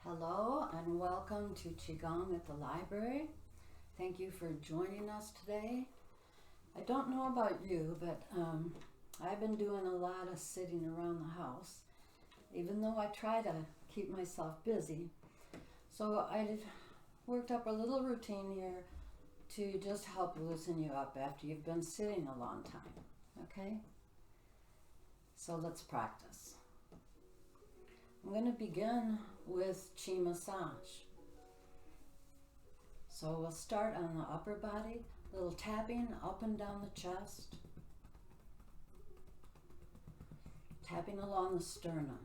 Hello and welcome to Qigong at the library. Thank you for joining us today. I don't know about you, but I've been doing a lot of sitting around the house, even though I try to keep myself busy. So I worked up a little routine here to just help loosen you up after you've been sitting a long time, okay? So let's practice. I'm going to begin with Qi massage. So we'll start on the upper body, little tapping up and down the chest, tapping along the sternum,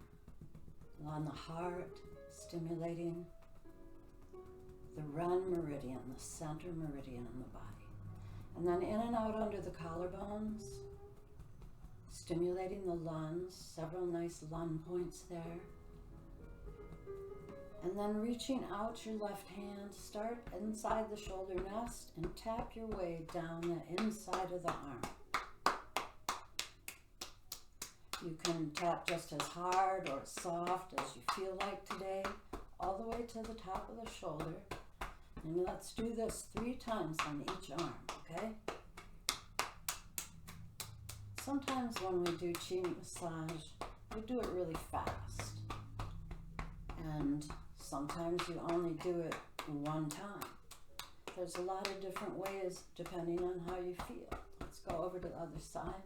along the heart, stimulating the Ren meridian, the center meridian in the body. And then in and out under the collarbones, stimulating the lungs, several nice lung points there. And then reaching out your left hand, start inside the shoulder nest and tap your way down the inside of the arm. You can tap just as hard or as soft as you feel like today, all the way to the top of the shoulder. And let's do this 3 times on each arm, okay? Sometimes when we do Qi massage, we do it really fast. And sometimes you only do it 1 time. There's a lot of different ways depending on how you feel. Let's go over to the other side.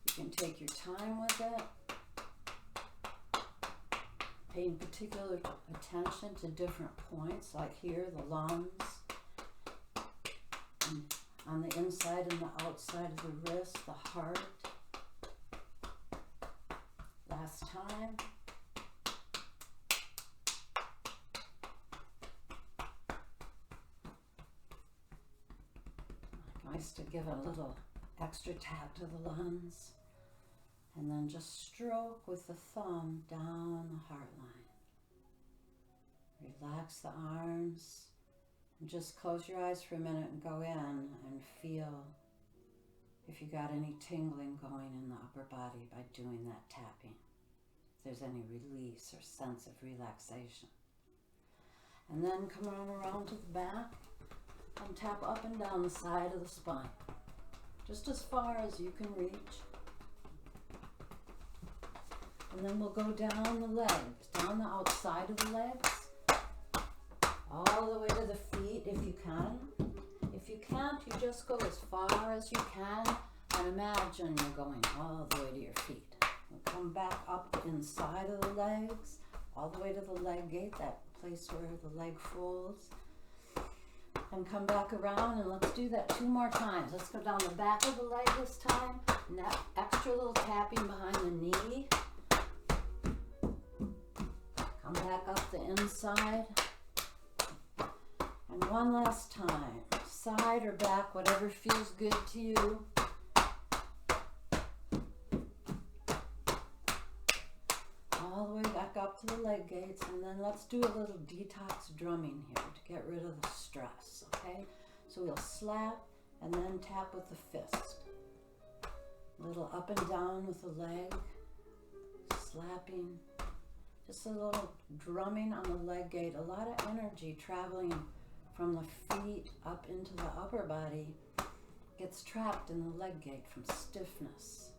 You can take your time with it, paying particular attention to different points, like here, the lungs, and on the inside and the outside of the wrist, the heart. Last time. Nice to give a little extra tap to the lungs. And then just stroke with the thumb down the heart line. Relax the arms. And just close your eyes for a minute and go in and feel if you got any tingling going in the upper body by doing that tapping. If there's any release or sense of relaxation. And then come on around to the back and tap up and down the side of the spine. Just as far as you can reach. And then we'll go down the legs, down the outside of the legs, all the way to the feet if you can. If you can't, you just go as far as you can and imagine you're going all the way to your feet. We'll come back up inside of the legs, all the way to the leg gate, that place where the leg folds. And come back around and let's do that 2 more times. Let's go down the back of the leg this time. And that extra little tapping behind the knee. Come back up the inside. And one last time, side or back, whatever feels good to you. All the way back up to the leg gates, and then let's do a little detox drumming here to get rid of the stress, okay? So we'll slap and then tap with the fist. A little up and down with the leg, slapping. Just a little drumming on the leg gate. A lot of energy traveling from the feet up into the upper body gets trapped in the leg gate from stiffness.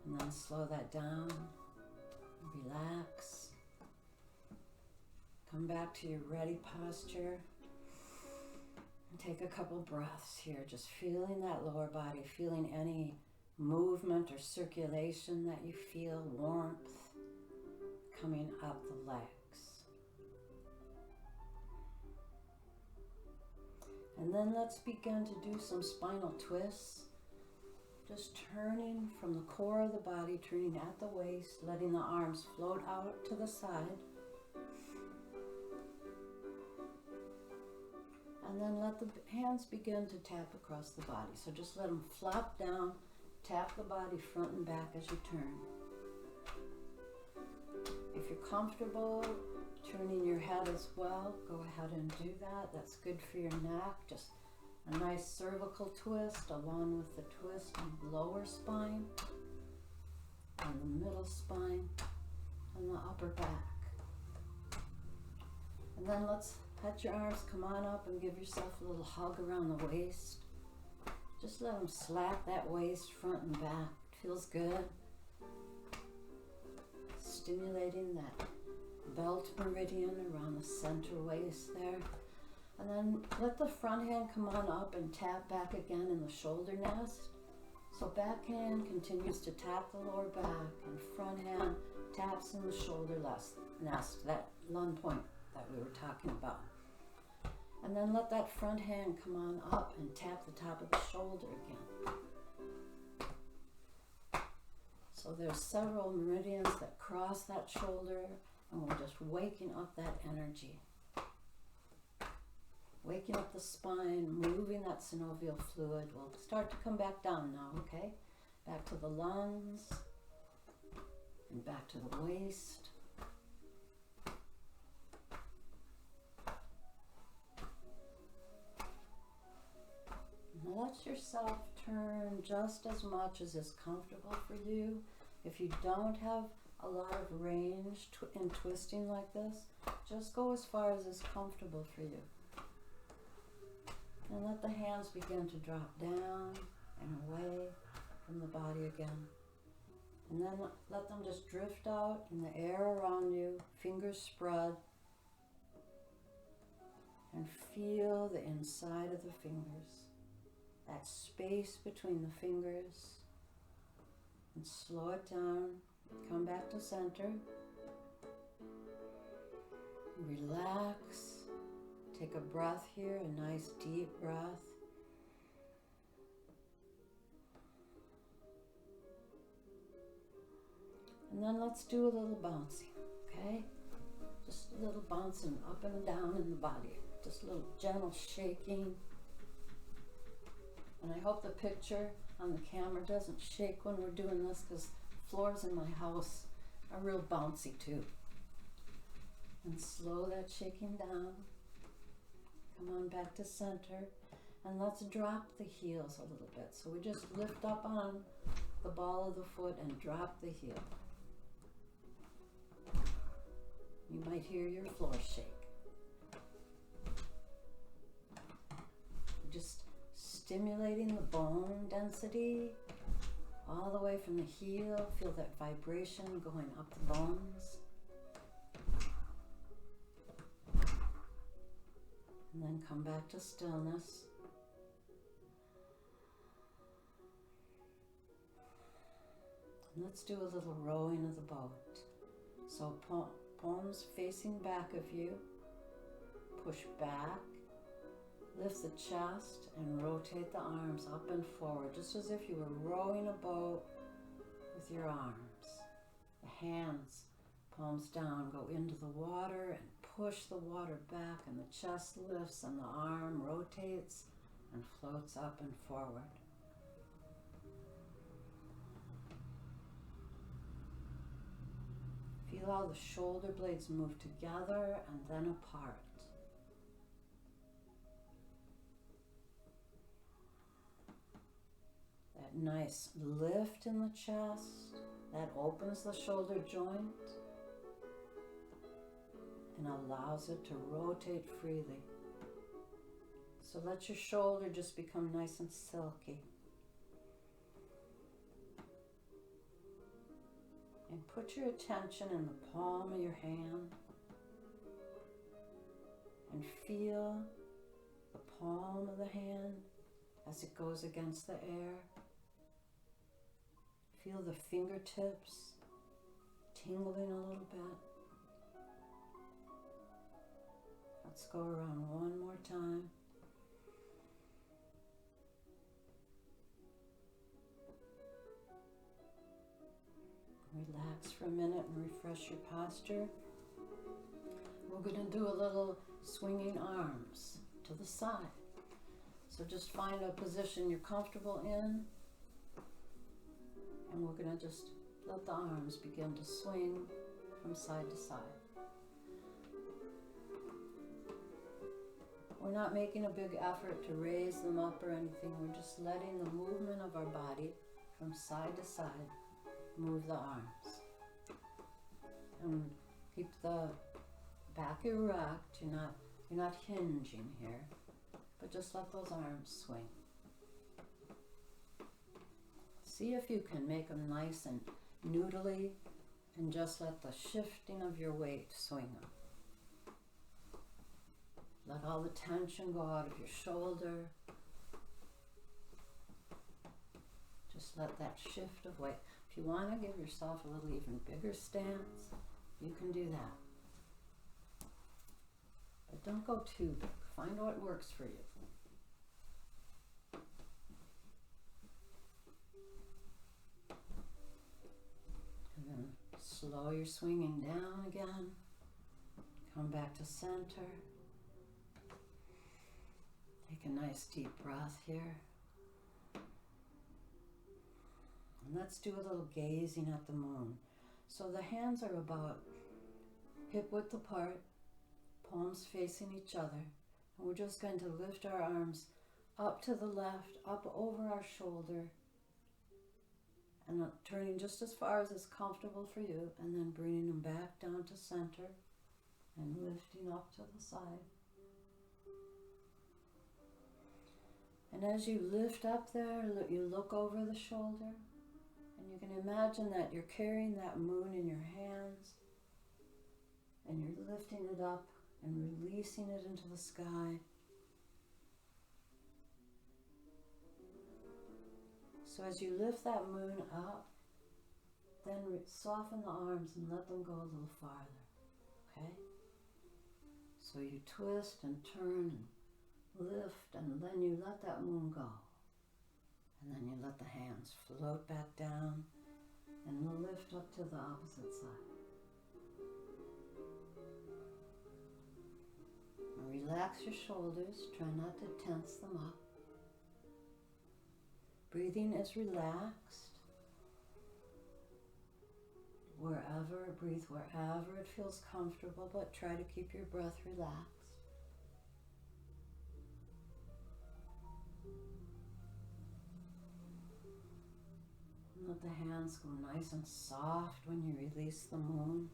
And then slow that down, relax. Come back to your ready posture and take a couple breaths here, just feeling that lower body, feeling any movement or circulation that you feel, warmth coming up the legs. And then let's begin to do some spinal twists. Just turning from the core of the body, turning at the waist, letting the arms float out to the side. And then let the hands begin to tap across the body. So just let them flop down, tap the body front and back as you turn. If you're comfortable turning your head as well, go ahead and do that. That's good for your neck. Just a nice cervical twist along with the twist in the lower spine and the middle the spine and the upper back. And then let's let your arms come on up and give yourself a little hug around the waist. Just let them slap that waist front and back. It feels good. Stimulating that belt meridian around the center waist there. And then let the front hand come on up and tap back again in the shoulder nest. So back hand continues to tap the lower back and front hand taps in the shoulder nest, that lung point that we were talking about. And then let that front hand come on up and tap the top of the shoulder again. So there's several meridians that cross that shoulder, and we're just waking up that energy. Waking up the spine, moving that synovial fluid. We'll start to come back down now, okay? Back to the lungs, and back to the waist. Let yourself turn just as much as is comfortable for you. If you don't have a lot of range in twisting like this, just go as far as is comfortable for you. And let the hands begin to drop down and away from the body again. And then let them just drift out in the air around you, fingers spread. And feel the inside of the fingers. That space between the fingers, and slow it down, come back to center, relax, take a breath here, a nice deep breath. And then let's do a little bouncing, okay? Just a little bouncing up and down in the body, just a little gentle shaking. And I hope the picture on the camera doesn't shake when we're doing this, because floors in my house are real bouncy too. And slow that shaking down. Come on back to center. And let's drop the heels a little bit. So we just lift up on the ball of the foot and drop the heel. You might hear your floor shake. Just stimulating the bone density all the way from the heel. Feel that vibration going up the bones. And then come back to stillness. And let's do a little rowing of the boat. So palms facing back of you. Push back. Lift the chest and rotate the arms up and forward, just as if you were rowing a boat with your arms. The hands, palms down, go into the water and push the water back, and the chest lifts and the arm rotates and floats up and forward. Feel how the shoulder blades move together and then apart. That nice lift in the chest, that opens the shoulder joint and allows it to rotate freely. So let your shoulder just become nice and silky. And put your attention in the palm of your hand and feel the palm of the hand as it goes against the air. Feel the fingertips tingling a little bit. Let's go around one more time. Relax for a minute and refresh your posture. We're going to do a little swinging arms to the side. So just find a position you're comfortable in. And we're going to just let the arms begin to swing from side to side. We're not making a big effort to raise them up or anything. We're just letting the movement of our body from side to side move the arms. and keep the back erect. You're not hinging here, but just let those arms swing. See if you can make them nice and noodly, and just let the shifting of your weight swing them. Let all the tension go out of your shoulder. Just let that shift of weight. If you want to give yourself a little even bigger stance, you can do that. But don't go too big. Find what works for you. And then slow your swinging down again. Come back to center. Take a nice deep breath here. And let's do a little gazing at the moon. So the hands are about hip width apart, palms facing each other. And we're just going to lift our arms up to the left, up over our shoulder, and turning just as far as is comfortable for you, and then bringing them back down to center and lifting up to the side. And as you lift up there, you look over the shoulder, and you can imagine that you're carrying that moon in your hands, and you're lifting it up and releasing it into the sky. So as you lift that moon up, then soften the arms and let them go a little farther, okay? So you twist and turn and lift, and then you let that moon go. And then you let the hands float back down and lift up to the opposite side. And relax your shoulders, try not to tense them up. Breathing is relaxed. Breathe wherever it feels comfortable, but try to keep your breath relaxed. And let the hands go nice and soft when you release the moon.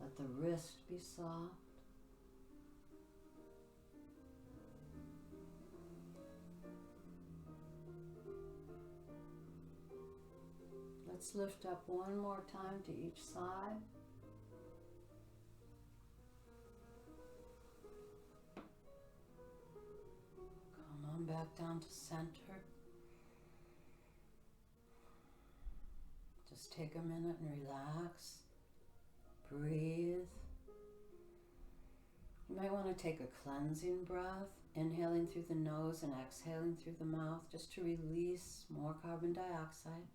Let the wrist be soft. Let's lift up one more time to each side. Come on back down to center. Just take a minute and relax. Breathe. You might want to take a cleansing breath, inhaling through the nose and exhaling through the mouth, just to release more carbon dioxide.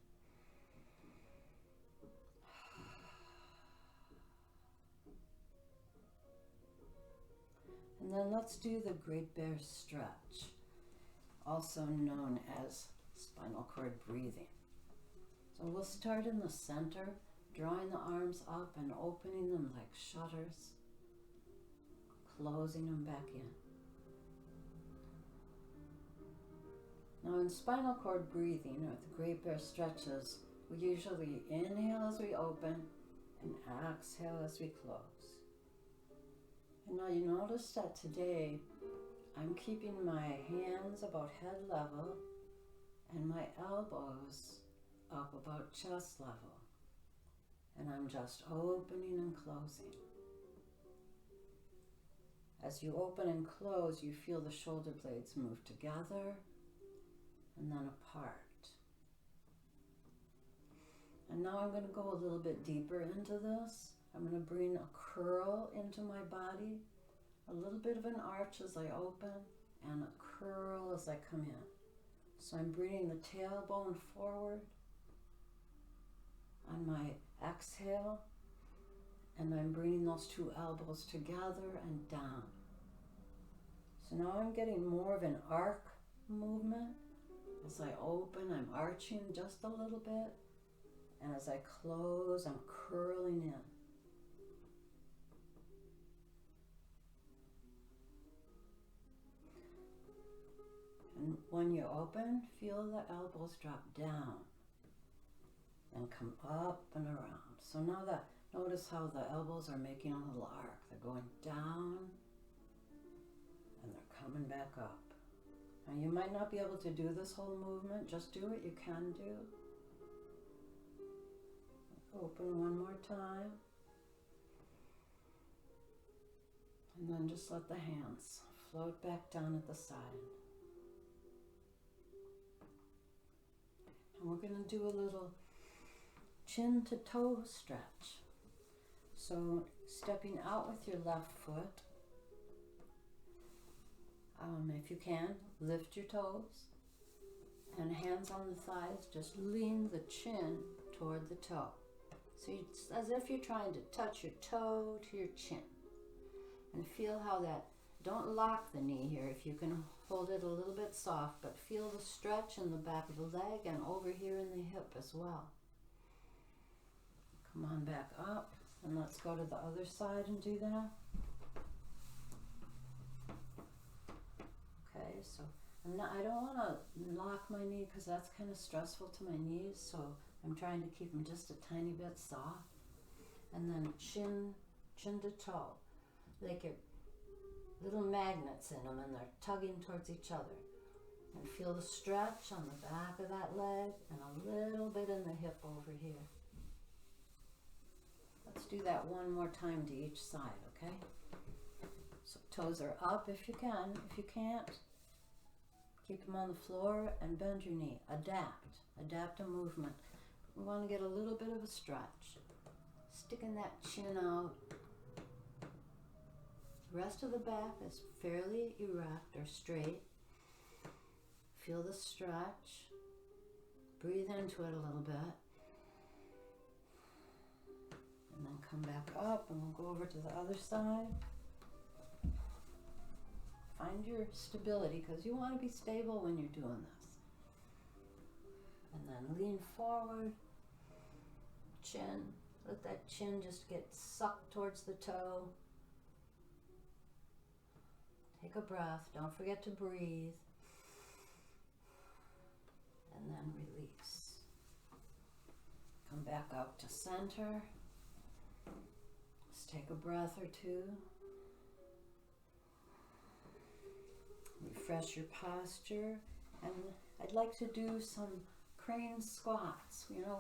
And then let's do the Great Bear stretch, also known as spinal cord breathing. So we'll start in the center, drawing the arms up and opening them like shutters, closing them back in. Now in spinal cord breathing, or the Great Bear stretches, we usually inhale as we open and exhale as we close. And now you notice that today I'm keeping my hands about head level and my elbows up about chest level. And I'm just opening and closing. As you open and close, you feel the shoulder blades move together and then apart. And now I'm going to go a little bit deeper into this. I'm going to bring a curl into my body, a little bit of an arch as I open, and a curl as I come in. So I'm bringing the tailbone forward on my exhale, and I'm bringing those two elbows together and down. So now I'm getting more of an arc movement. As I open, I'm arching just a little bit, and as I close, I'm curling in. And when you open, feel the elbows drop down and come up and around. So now Notice how the elbows are making a little arc. They're going down and they're coming back up. Now you might not be able to do this whole movement. Just do what you can do. Open one more time. And then just let the hands float back down at the side. And we're going to do a little chin to toe stretch. So stepping out with your left foot. If you can, lift your toes. And hands on the thighs, just lean the chin toward the toe. So it's as if you're trying to touch your toe to your chin. And feel how that, don't lock the knee here if you can hold it a little bit soft, but feel the stretch in the back of the leg and over here in the hip as well. Come on back up and let's go to the other side and do that. Okay, so I don't want to lock my knee because that's kind of stressful to my knees, so I'm trying to keep them just a tiny bit soft. And then chin to toe. Like your little magnets in them and they're tugging towards each other. And feel the stretch on the back of that leg and a little bit in the hip over here. Let's do that one more time to each side, okay? So toes are up if you can. If you can't, keep them on the floor and bend your knee. Adapt a movement. We want to get a little bit of a stretch. Sticking that chin out. The rest of the back is fairly erect or straight. Feel the stretch. Breathe into it a little bit. And then come back up and we'll go over to the other side. Find your stability because you want to be stable when you're doing this. And then lean forward. Chin. Let that chin just get sucked towards the toe. Take a breath. Don't forget to breathe. And then release. Come back up to center. Just take a breath or two. Refresh your posture. And I'd like to do some crane squats. You know,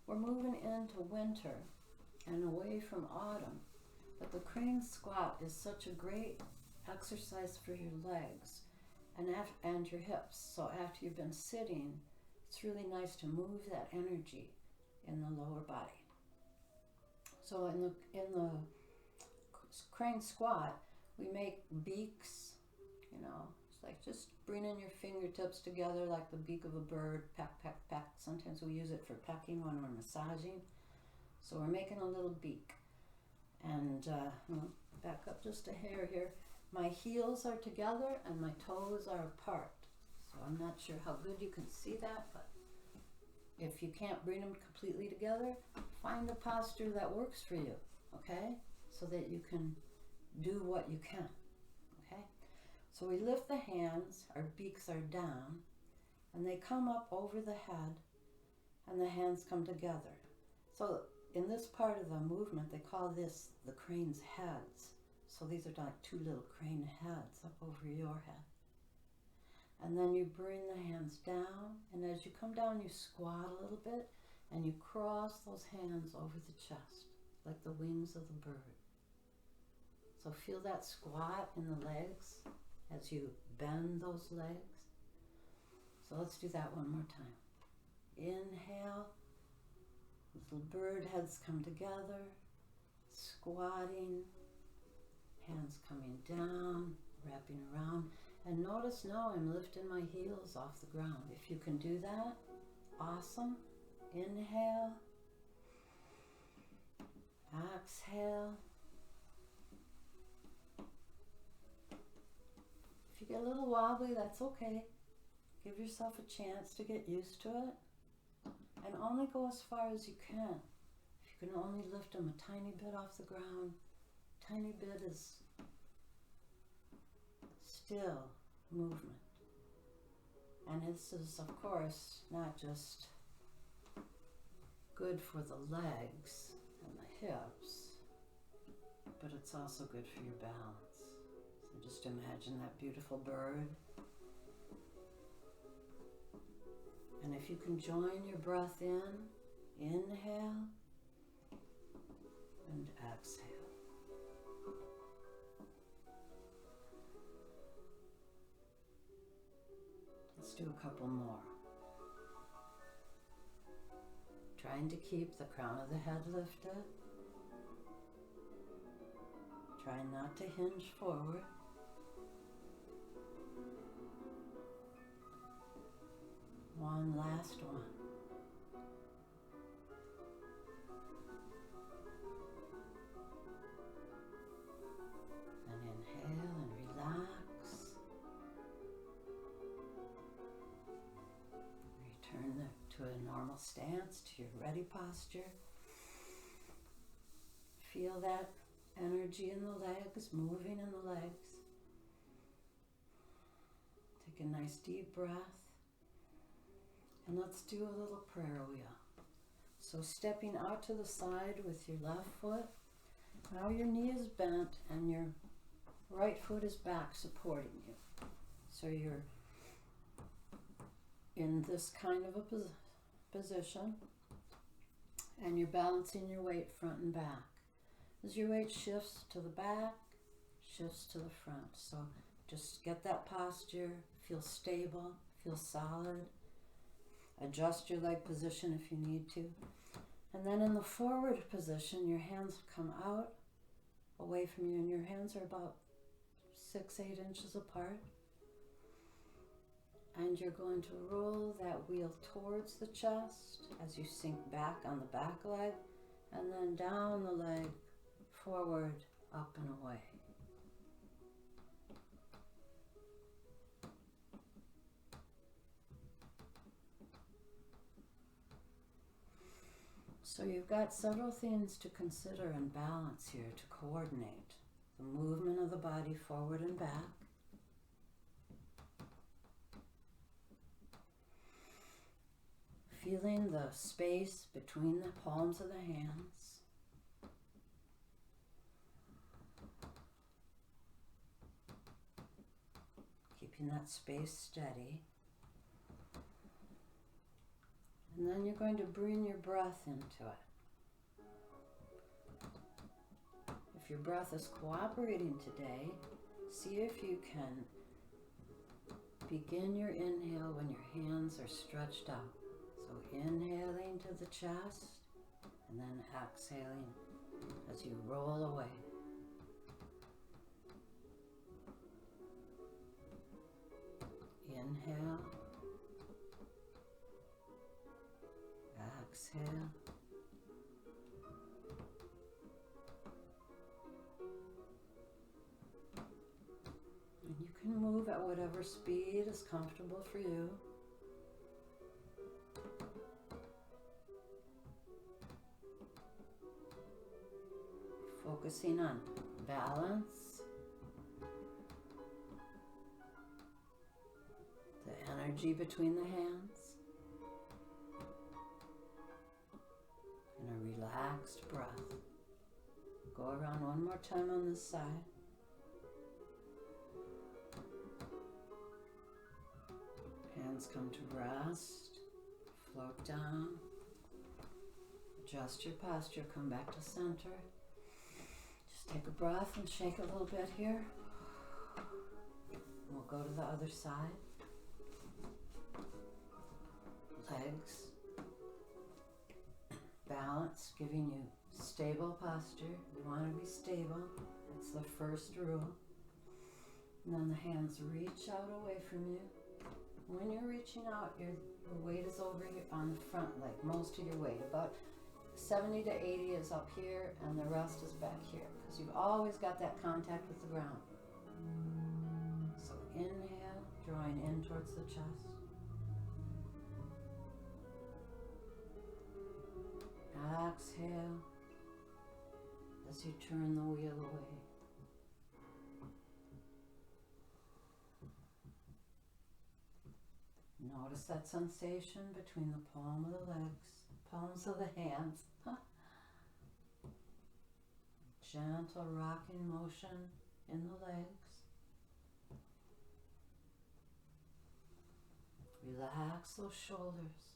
we're moving into winter and away from autumn. But the crane squat is such a great exercise for your legs and your hips. So after you've been sitting, it's really nice to move that energy in the lower body. So in the crane squat, we make beaks, you know, it's like just bringing your fingertips together like the beak of a bird, peck, peck, peck. Sometimes we use it for pecking when we're massaging. So we're making a little beak. And back up just a hair here. My heels are together and my toes are apart. So I'm not sure how good you can see that, but if you can't bring them completely together, find a posture that works for you, okay? So that you can do what you can, okay? So we lift the hands, our beaks are down, and they come up over the head, and the hands come together. So in this part of the movement, they call this the crane's heads. So these are like two little crane heads up over your head. And then you bring the hands down, and as you come down, you squat a little bit, and you cross those hands over the chest, like the wings of the bird. So feel that squat in the legs as you bend those legs. So let's do that one more time. Inhale, little bird heads come together, squatting, hands coming down, wrapping around. And notice now I'm lifting my heels off the ground. If you can do that, awesome. Inhale. Exhale. If you get a little wobbly, that's okay. Give yourself a chance to get used to it. And only go as far as you can. If you can only lift them a tiny bit off the ground, tiny bit is still movement. And this is, of course, not just good for the legs, and the hips, but it's also good for your balance. So just imagine that beautiful bird. And if you can join your breath in, inhale and exhale. Let's do a couple more. Trying to keep the crown of the head lifted. Try not to hinge forward. One last one. And inhale and relax. Return to a normal stance, to your ready posture. Feel that energy in the legs, moving in the legs. Take a nice deep breath. And let's do a little prayer wheel. So stepping out to the side with your left foot. Now your knee is bent and your right foot is back supporting you. So you're in this kind of a position. And you're balancing your weight front and back. As your weight shifts to the back, shifts to the front. So just get that posture, feel stable, feel solid. Adjust your leg position if you need to. And then in the forward position, your hands come out away from you, and your hands are about 6-8 inches apart. And you're going to roll that wheel towards the chest as you sink back on the back leg, and then down the leg, forward, up and away. So you've got several things to consider and balance here to coordinate. The movement of the body forward and back. Feeling the space between the palms of the hands. Keeping that space steady. And then you're going to bring your breath into it. If your breath is cooperating today, see if you can begin your inhale when your hands are stretched out. So inhaling to the chest and then exhaling as you roll away. Inhale. Exhale. And you can move at whatever speed is comfortable for you. Focusing on balance, the energy between the hands. And a relaxed breath. Go around one more time on this side. Hands come to rest. Float down. Adjust your posture. Come back to center. Just take a breath and shake a little bit here. We'll go to the other side. Legs. Balance, giving you stable posture. You want to be stable. That's the first rule. And then the hands reach out away from you. When you're reaching out, your weight is over here on the front leg, most of your weight. About 70 to 80 is up here, and the rest is back here, because you've always got that contact with the ground. So inhale, drawing in towards the chest. Exhale as you turn the wheel away. Notice that sensation between the palm of the legs, palms of the hands. gentle rocking motion in the legs. Relax those shoulders.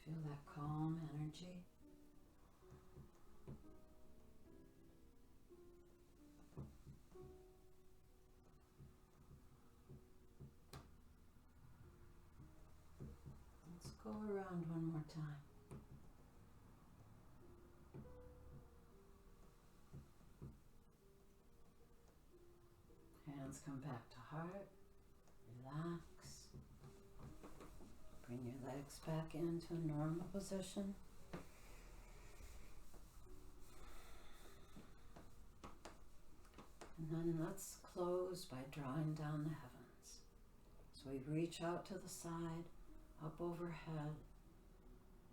Feel that calm energy. Let's go around one more time. Hands come back to heart. Relax. Bring your legs back into a normal position. And then let's close by drawing down the heavens. So we reach out to the side, up overhead,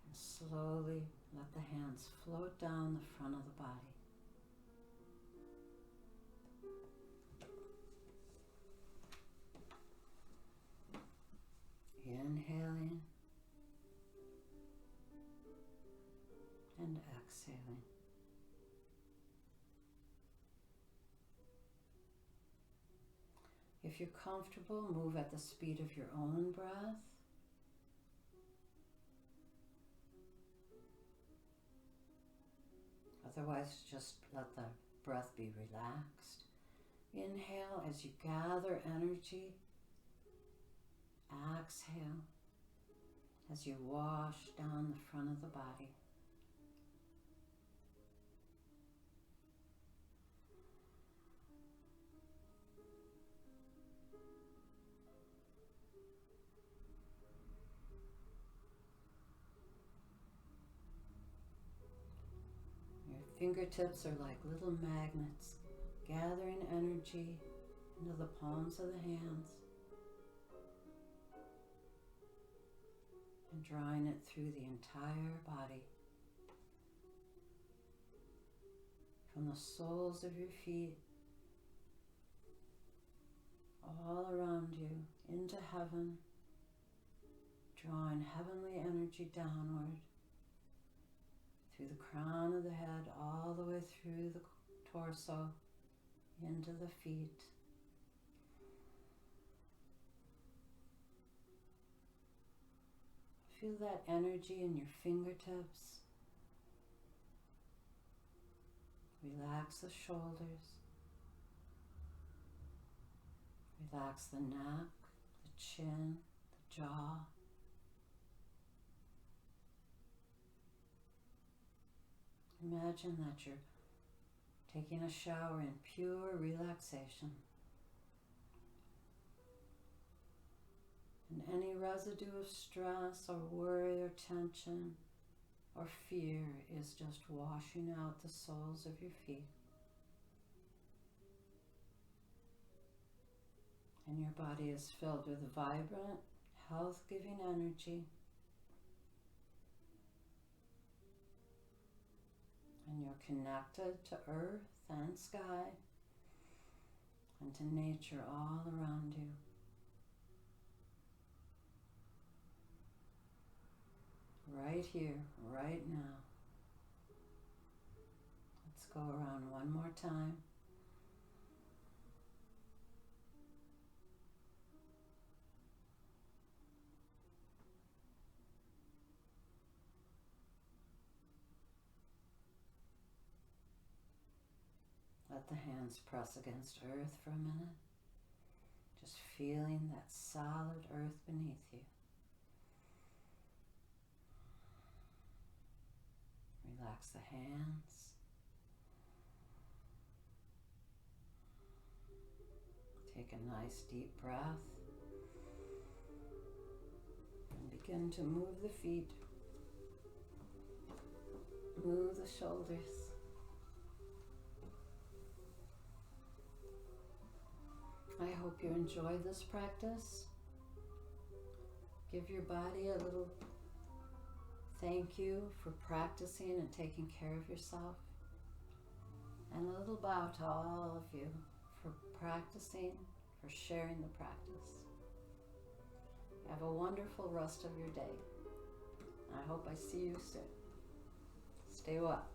and slowly let the hands float down the front of the body. Inhaling and exhaling. If you're comfortable, move at the speed of your own breath. Otherwise, just let the breath be relaxed. Inhale as you gather energy. Exhale as you wash down the front of the body. Your fingertips are like little magnets, gathering energy into the palms of the hands and drawing it through the entire body. From the soles of your feet, all around you, into heaven, drawing heavenly energy downward, through the crown of the head, all the way through the torso, into the feet. Feel that energy in your fingertips. Relax the shoulders. Relax the neck, the chin, the jaw. Imagine that you're taking a shower in pure relaxation. And any residue of stress or worry or tension or fear is just washing out the soles of your feet. And your body is filled with vibrant, health-giving energy. And you're connected to earth and sky and to nature all around you. Right here, right now. Let's go around one more time. Let the hands press against earth for a minute. Just feeling that solid earth beneath you. Relax the hands. Take a nice deep breath. And begin to move the feet. Move the shoulders. I hope you enjoy this practice. Give your body a little thank you for practicing and taking care of yourself. And a little bow to all of you for practicing, for sharing the practice. Have a wonderful rest of your day. I hope I see you soon. Stay well.